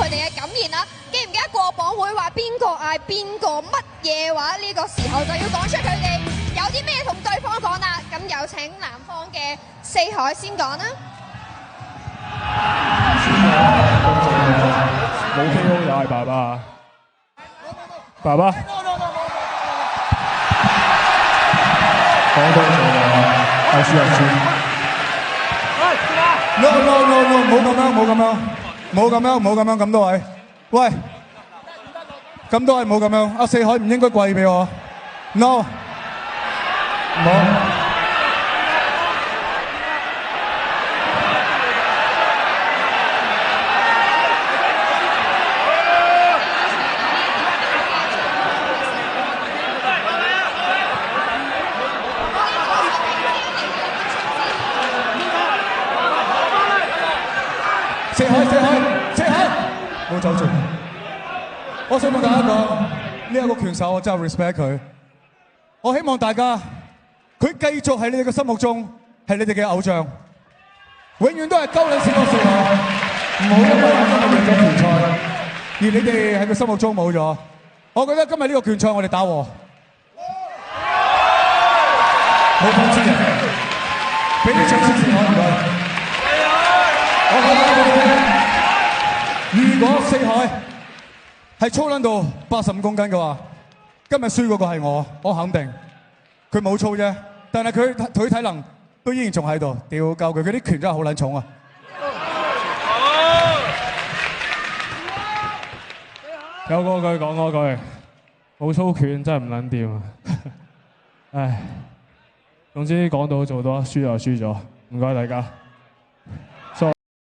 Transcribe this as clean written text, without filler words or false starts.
佢哋嘅感言啦。記唔記得過磅會話邊個嗌邊個乜嘢話？呢個時候就要講出佢哋有啲咩同對方講啦。咁有請南方嘅四海先講啦。冇 KO 就係爸爸，爸爸。講多咗啦，係輸係輸。No， 冇咁樣，咁多位，喂，咁多位冇咁樣，阿四海唔應該跪俾我 ，no， 冇。四海，冇走住。我想問大家講，呢一個拳手我真係 respect 佢。我希望大家，佢繼續喺你哋嘅心目中係你哋嘅偶像，永遠都係鳩撚屎嗰四海，唔好因為今日贏咗拳賽，而你哋喺佢心目中冇咗。我覺得今日呢個拳賽我哋打和，冇放棄嘅，俾啲掌聲四海唔該。我講俾你聽，如果四海係操撚到85公斤嘅話，今日輸嗰個係我肯定。佢冇操啫，但係佢體能都依然仲喺度。屌鳩佢啲拳真係好撚重啊！有嗰句講嗰句，冇操拳真係唔撚掂啊！唉，總之講到做到，輸就輸咗，唔該大家。